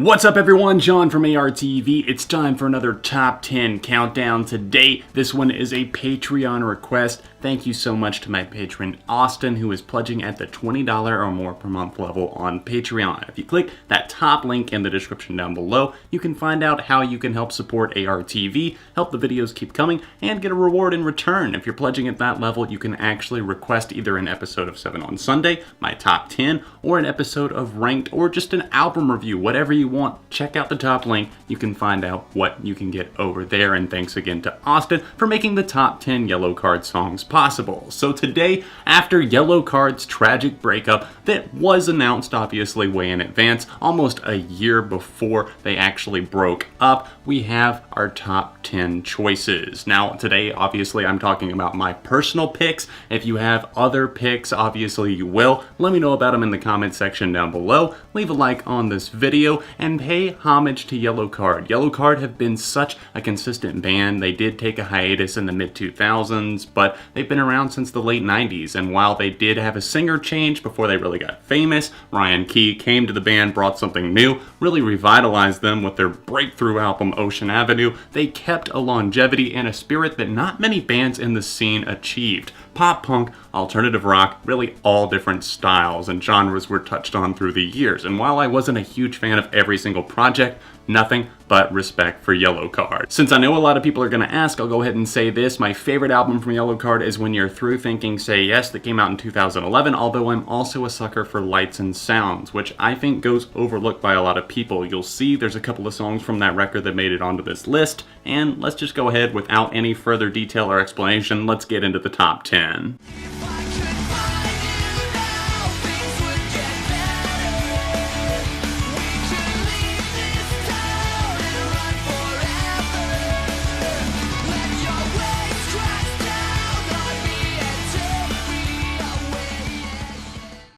What's up everyone, John from ARTV. It's time for another top 10 countdown today. This one is a Patreon request. Thank you so much to my patron Austin, who is pledging at the $20 or more per month level on Patreon. If you click that top link in the description down below, you can find out how you can help support ARTV, help the videos keep coming, and get a reward in return. If you're pledging at that level, you can actually request either an episode of 7 on Sunday, my top 10, or an episode of Ranked, or just an album review, whatever you want. Check out the top link. You can find out what you can get over there. And thanks again to Austin for making the top 10 Yellowcard songs possible. So today, after Yellowcard's tragic breakup that was announced obviously way in advance, almost a year before they actually broke up, we have our top 10 choices. Now today, obviously, I'm talking about my personal picks. If you have other picks, obviously you will. Let me know about them in the comment section down below. Leave a like on this video and pay homage to Yellowcard. Yellowcard have been such a consistent band. They did take a hiatus in the mid-2000s, but they've been around since the late 90s, and while they did have a singer change before they really got famous, Ryan Key came to the band, brought something new, really revitalized them with their breakthrough album Ocean Avenue. They kept a longevity and a spirit that not many bands in the scene achieved. Pop punk, alternative rock, really all different styles and genres were touched on through the years. And while I wasn't a huge fan of every single project, nothing but respect for Yellowcard. Since I know a lot of people are going to ask, I'll go ahead and say this. My favorite album from Yellowcard is When You're Through Thinking Say Yes, that came out in 2011, although I'm also a sucker for Lights and Sounds, which I think goes overlooked by a lot of people. You'll see there's a couple of songs from that record that made it onto this list, and let's just go ahead without any further detail or explanation. Let's get into the top 10.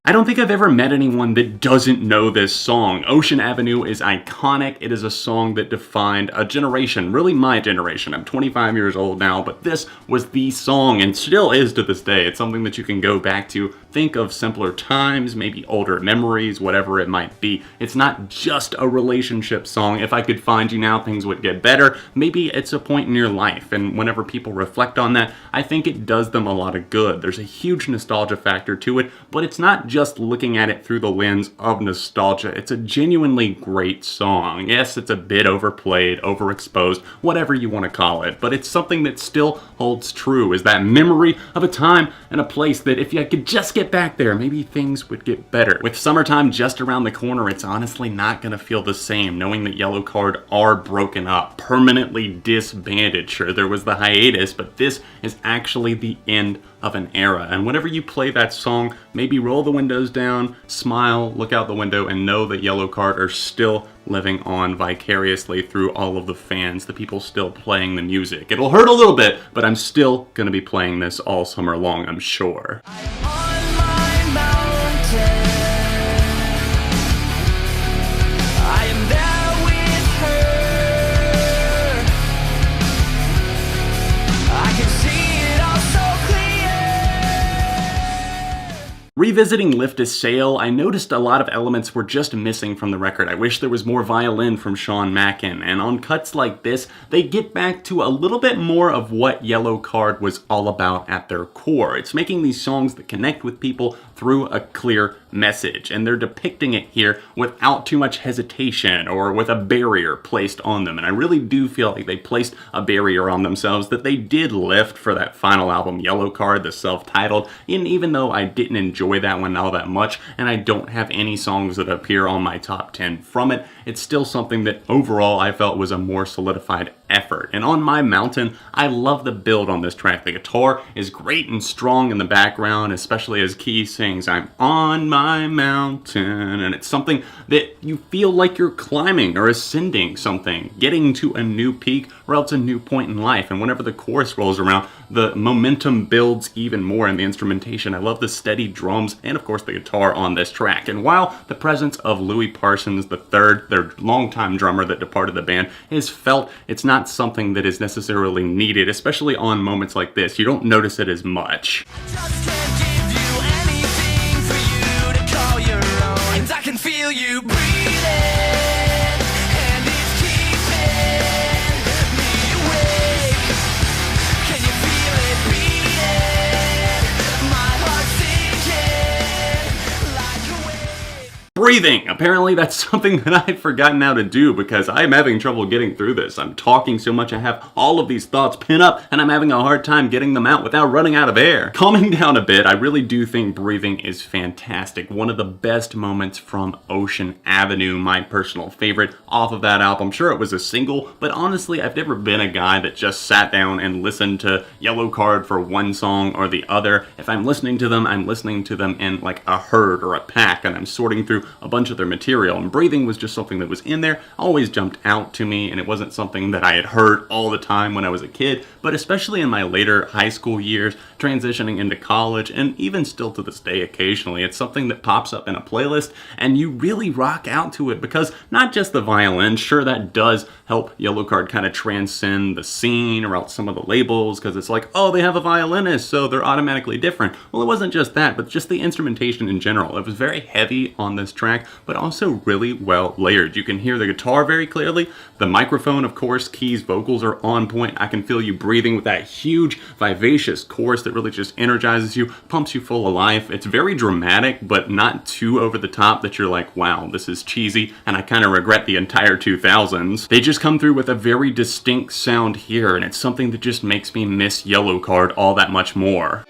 I don't think I've ever met anyone that doesn't know this song. Ocean Avenue is iconic. It is a song that defined a generation, really my generation. I'm 25 years old now, but this was the song and still is to this day. It's something that you can go back to, think of simpler times, maybe older memories, whatever it might be. It's not just a relationship song. If I could find you now, things would get better. Maybe it's a point in your life, and whenever people reflect on that, I think it does them a lot of good. There's a huge nostalgia factor to it, but it's not just looking at it through the lens of nostalgia. It's a genuinely great song. Yes, it's a bit overplayed, overexposed, whatever you want to call it, but it's something that still holds true, is that memory of a time and a place that if you could just get back there, maybe things would get better. With summertime just around the corner, it's honestly not going to feel the same, knowing that Yellowcard are broken up, permanently disbanded. Sure, there was the hiatus, but this is actually the end of an era. And whenever you play that song, maybe roll the windows down, smile, look out the window, and know that Yellowcard are still living on vicariously through all of the fans, the people still playing the music. It'll hurt a little bit, but I'm still gonna be playing this all summer long, I'm sure. Revisiting Lift a Sail, I noticed a lot of elements were just missing from the record. I wish there was more violin from Sean Mackin, and on cuts like this, they get back to a little bit more of what Yellowcard was all about at their core. It's making these songs that connect with people through a clear message, and they're depicting it here without too much hesitation or with a barrier placed on them. And I really do feel like they placed a barrier on themselves that they did lift for that final album, Yellowcard, the self-titled, and even though I didn't enjoy that one all that much, and I don't have any songs that appear on my top 10 from it, it's still something that overall I felt was a more solidified effort. And On My Mountain, I love the build on this track. The guitar is great and strong in the background, especially as Key sings, "I'm on my mountain," and it's something that you feel like you're climbing or ascending something, getting to a new peak or else a new point in life. And whenever the chorus rolls around, the momentum builds even more in the instrumentation. I love the steady drums and of course the guitar on this track. And while the presence of Louis Parsons III, their longtime drummer that departed the band, is felt, it's not something that is necessarily needed, especially on moments like this. You don't notice it as much. I can feel you breathing. breathing. Apparently that's something that I've forgotten how to do because I'm having trouble getting through this. I'm talking so much, I have all of these thoughts pinned up and I'm having a hard time getting them out without running out of air. Calming down a bit, I really do think Breathing is fantastic. One of the best moments from Ocean Avenue, my personal favorite off of that album. Sure, it was a single, but honestly, I've never been a guy that just sat down and listened to Yellowcard for one song or the other. If I'm listening to them, I'm listening to them in like a herd or a pack, and I'm sorting through a bunch of their material, and Breathing was just something that was in there, always jumped out to me, and it wasn't something that I had heard all the time when I was a kid, but especially in my later high school years, transitioning into college, and even still to this day occasionally, it's something that pops up in a playlist, and you really rock out to it, because not just the violin, sure that does help Yellowcard kind of transcend the scene or else some of the labels, because it's like, oh, they have a violinist, so they're automatically different. Well, it wasn't just that, but just the instrumentation in general. It was very heavy on this track, but also really well layered. You can hear the guitar very clearly, the microphone, of course, keys, vocals are on point. I can feel you breathing with that huge, vivacious chorus that really just energizes you, pumps you full of life. It's very dramatic, but not too over the top that you're like, wow, this is cheesy, and I kind of regret the entire 2000s. They just come through with a very distinct sound here, and it's something that just makes me miss Yellowcard all that much more.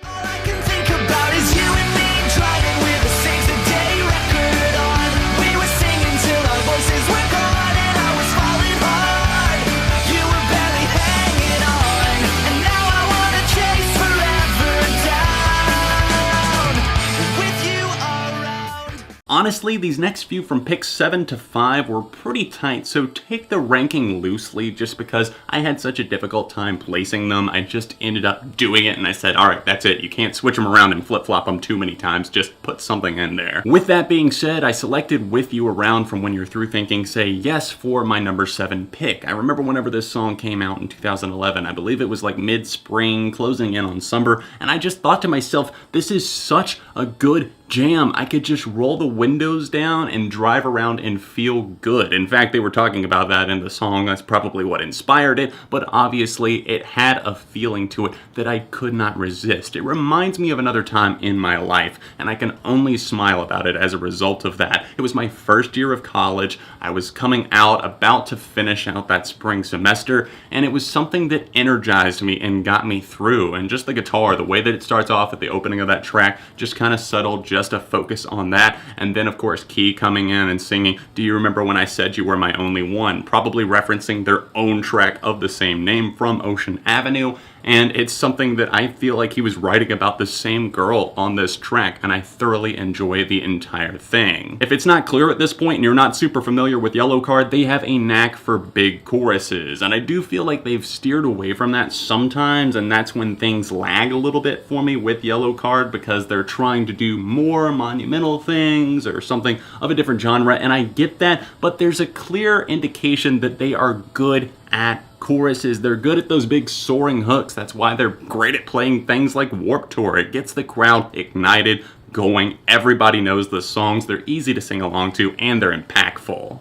Honestly, these next few from picks 7 to 5 were pretty tight, so take the ranking loosely just because I had such a difficult time placing them. I just ended up doing it and I said, alright, that's it. You can't switch them around and flip-flop them too many times. Just put something in there. With that being said, I selected With You Around from When You're Through Thinking Say Yes for my number 7 pick. I remember whenever this song came out in 2011, I believe it was like mid-spring, closing in on summer, and I just thought to myself, this is such a good jam. I could just roll the windows down and drive around and feel good. In fact, they were talking about that in the song. That's probably what inspired it, but obviously it had a feeling to it that I could not resist. It reminds me of another time in my life, and I can only smile about it as a result of that. It was my first year of college. I was coming out, about to finish out that spring semester, and it was something that energized me and got me through. And just the guitar, the way that it starts off at the opening of that track, just kind of settled, just a focus on that. And then of course Key coming in and singing Do You Remember When I Said You Were My Only One, probably referencing their own track of the same name from Ocean Avenue. And it's something that I feel like he was writing about the same girl on this track, and I thoroughly enjoy the entire thing. If it's not clear at this point and you're not super familiar with Yellowcard, they have a knack for big choruses, and I do feel like they've steered away from that sometimes, and that's when things lag a little bit for me with Yellowcard, because they're trying to do more monumental things or something of a different genre, and I get that, but there's a clear indication that they are good at choruses. They're good at those big soaring hooks. That's why they're great at playing things like Warped Tour. It gets the crowd ignited, going. Everybody knows the songs. They're easy to sing along to, and they're impactful.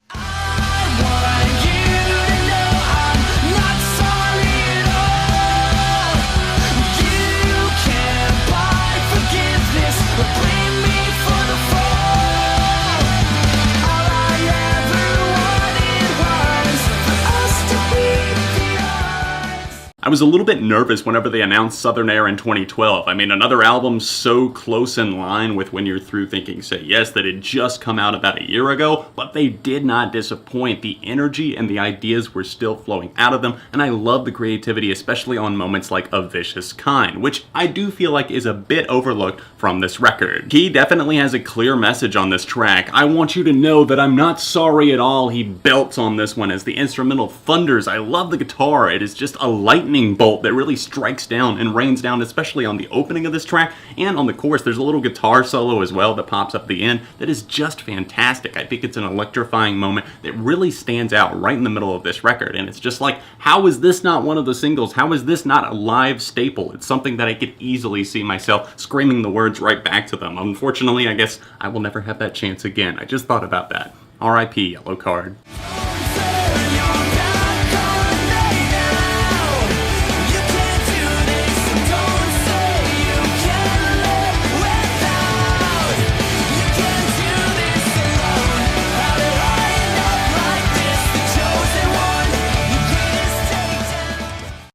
I was a little bit nervous whenever they announced Southern Air in 2012. I mean, another album so close in line with When You're Through Thinking Say Yes that had just come out about a year ago, but they did not disappoint. The energy and the ideas were still flowing out of them, and I love the creativity, especially on moments like A Vicious Kind, which I do feel like is a bit overlooked from this record. He definitely has a clear message on this track. I want you to know that I'm not sorry at all. He belts on this one as the instrumental thunders. I love the guitar. It is just a lightning bolt that really strikes down and rains down, especially on the opening of this track and on the chorus. There's a little guitar solo as well that pops up at the end that is just fantastic. I think it's an electrifying moment that really stands out right in the middle of this record, and it's just like, how is this not one of the singles? How is this not a live staple? It's something that I could easily see myself screaming the words right back to them. Unfortunately, I guess I will never have that chance again. I just thought about that. R.I.P. Yellowcard.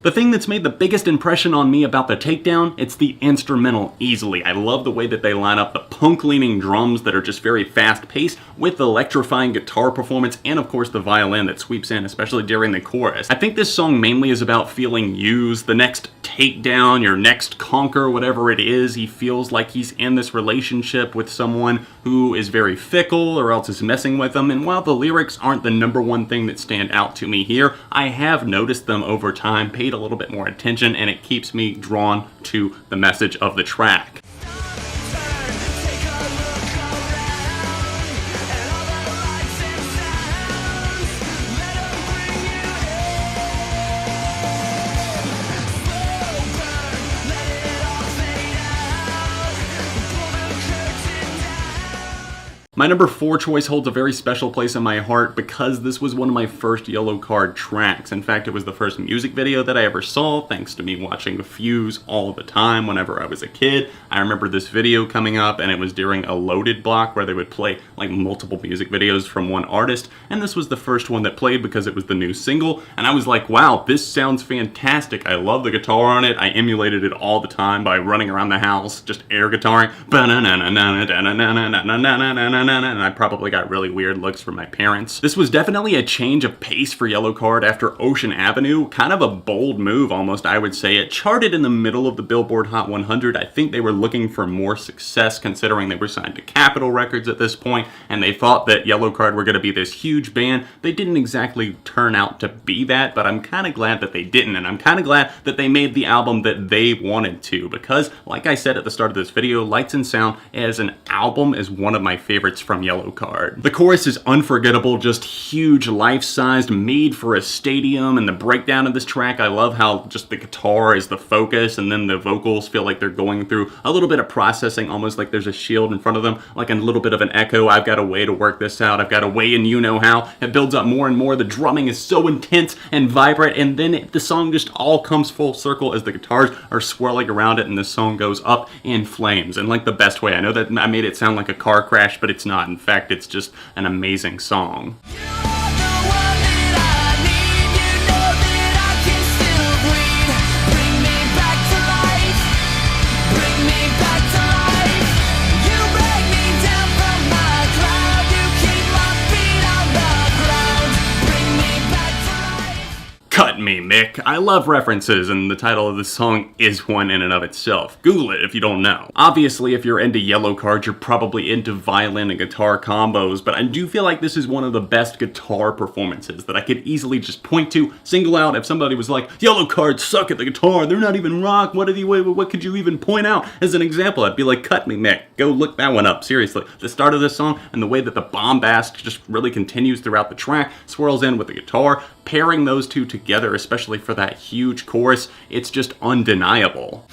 The thing that's made the biggest impression on me about the Takedown, it's the instrumental easily. I love the way that they line up the punk-leaning drums that are just very fast-paced with the electrifying guitar performance and of course the violin that sweeps in, especially during the chorus. I think this song mainly is about feeling used, the next takedown, your next conquer, whatever it is. He feels like he's in this relationship with someone who is very fickle or else is messing with him, and while the lyrics aren't the number one thing that stand out to me here, I have noticed them over time, paid a little bit more attention, and it keeps me drawn to the message of the track. My number 4 choice holds a very special place in my heart because this was one of my first Yellowcard tracks. In fact, it was the first music video that I ever saw, thanks to me watching Fuse all the time whenever I was a kid. I remember this video coming up, and it was during a loaded block where they would play like multiple music videos from one artist, and this was the first one that played because it was the new single, and I was like, wow, this sounds fantastic. I love the guitar on it. I emulated it all the time by running around the house, just air guitaring. And I probably got really weird looks from my parents. This was definitely a change of pace for Yellowcard after Ocean Avenue, kind of a bold move almost, I would say. It charted in the middle of the Billboard Hot 100. I think they were looking for more success considering they were signed to Capitol Records at this point, and they thought that Yellowcard were going to be this huge band. They didn't exactly turn out to be that, but I'm kind of glad that they didn't, and I'm kind of glad that they made the album that they wanted to, because like I said at the start of this video, Lights and Sound as an album is one of my favorites from Yellowcard. The chorus is unforgettable, just huge, life-sized, made for a stadium, and the breakdown of this track, I love how just the guitar is the focus, and then the vocals feel like they're going through a little bit of processing, almost like there's a shield in front of them, like a little bit of an echo. I've got a way to work this out, I've got a way and you know how. It builds up more and more, the drumming is so intense and vibrant, and then the song just all comes full circle as the guitars are swirling around it, and the song goes up in flames, in like the best way. I know that I made it sound like a car crash, but it's not. In fact, it's just an amazing song. Cut me, Mick. I love references, and the title of this song is one in and of itself. Google it if you don't know. Obviously, if you're into Yellowcard, you're probably into violin and guitar combos, but I do feel like this is one of the best guitar performances that I could easily just point to, single out. If somebody was like, Yellowcard suck at the guitar, they're not even rock, what could you even point out as an example? I'd be like, cut me, Mick. Go look that one up, seriously. The start of this song and the way that the bombast just really continues throughout the track, swirls in with the guitar, pairing those two together, especially for that huge chorus, it's just undeniable.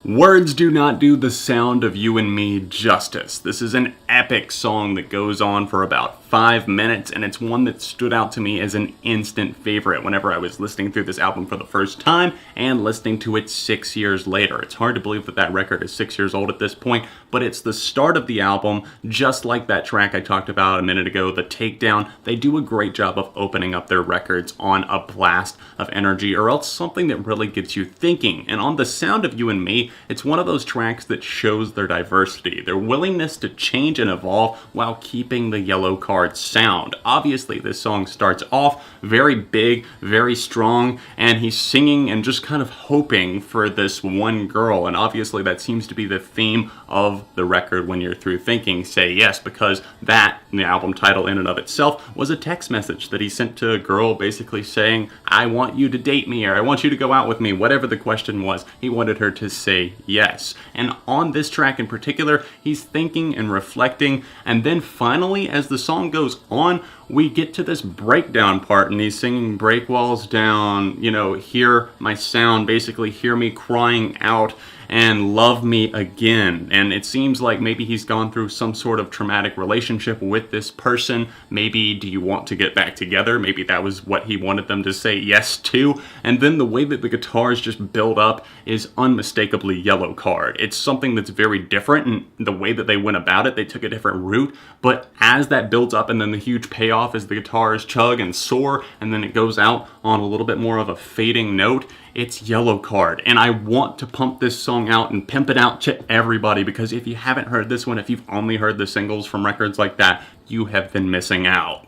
Words do not do the sound of you and me justice. This is an epic song that goes on for about 5 minutes, and it's one that stood out to me as an instant favorite whenever I was listening through this album for the first time and listening to it 6 years later. It's hard to believe that that record is 6 years old at this point, but it's the start of the album, just like that track I talked about a minute ago, The Takedown. They do a great job of opening up their records on a blast of energy, or else something that really gets you thinking. And on The Sound of You and Me, it's one of those tracks that shows their diversity, their willingness to change and evolve while keeping the Yellowcard sound. Obviously, this song starts off very big, very strong, and he's singing and just kind of hoping for this one girl, and obviously that seems to be the theme of the record when you're through thinking, Say Yes, because that, the album title in and of itself, was a text message that he sent to a girl basically saying, I want you to date me, or I want you to go out with me, whatever the question was. He wanted her to say yes. And on this track in particular, he's thinking and reflecting, and then finally, as the song goes on, we get to this breakdown part, and he's singing "Break walls down," you know, hear my sound, basically hear me crying out, and love me again. And it seems like maybe he's gone through some sort of traumatic relationship with this person. Maybe, do you want to get back together? Maybe that was what he wanted them to say yes to. And then the way that the guitars just build up is unmistakably Yellowcard. It's something that's very different, and the way that they went about it, they took a different route. But as that builds up, and then the huge payoff as the guitars chug and soar, and then it goes out on a little bit more of a fading note, it's Yellowcard. And I want to pump this song out and pimp it out to everybody, because if you haven't heard this one, if you've only heard the singles from records like that, you have been missing out.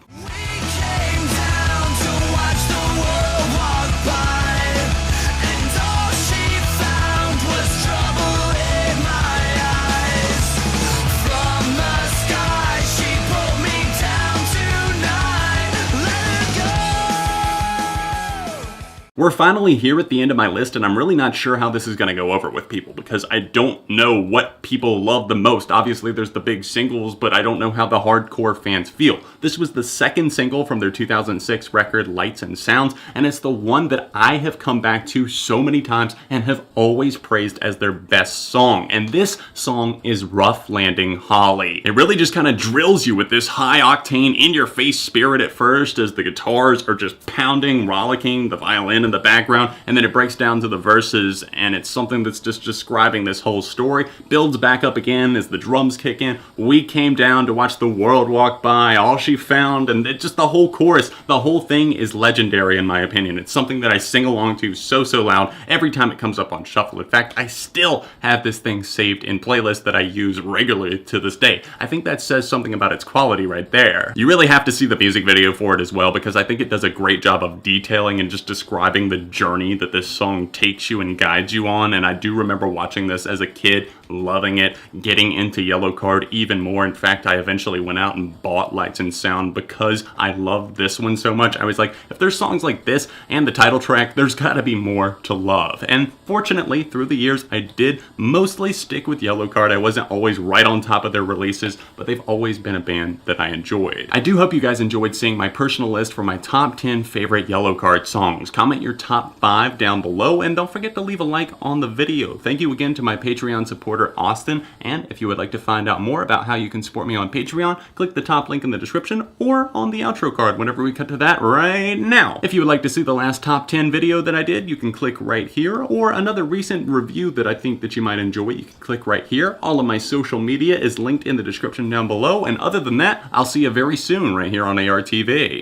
We're finally here at the end of my list, and I'm really not sure how this is going to go over with people, because I don't know what people love the most. Obviously, there's the big singles, but I don't know how the hardcore fans feel. This was the second single from their 2006 record, Lights and Sounds, and it's the one that I have come back to so many times and have always praised as their best song. And this song is Rough Landing Holly. It really just kind of drills you with this high-octane, in-your-face spirit at first, as the guitars are just pounding, rollicking, the violin in the background, and then it breaks down to the verses, and it's something that's just describing this whole story. Builds back up again as the drums kick in. We came down to watch the world walk by, all she found, and it just, the whole chorus, the whole thing is legendary in my opinion. It's something that I sing along to so loud every time it comes up on shuffle. In fact, I still have this thing saved in playlists that I use regularly to this day. I think that says something about its quality right there. You really have to see the music video for it as well, because I think it does a great job of detailing and just describing the journey that this song takes you and guides you on. And I do remember watching this as a kid, loving it, getting into Yellowcard even more. In fact, I eventually went out and bought Lights and Sound because I loved this one so much. I was like, if there's songs like this and the title track, there's gotta be more to love. And fortunately, through the years, I did mostly stick with Yellowcard. I wasn't always right on top of their releases, but they've always been a band that I enjoyed. I do hope you guys enjoyed seeing my personal list for my top 10 favorite Yellowcard songs. Comment your top 5 down below, and don't forget to leave a like on the video. Thank you again to my Patreon supporter, Austin, and if you would like to find out more about how you can support me on Patreon, click the top link in the description or on the outro card whenever we cut to that right now. If you would like to see the last top 10 video that I did, you can click right here, or another recent review that I think that you might enjoy, you can click right here. All of my social media is linked in the description down below, and other than that, I'll see you very soon right here on ARTV.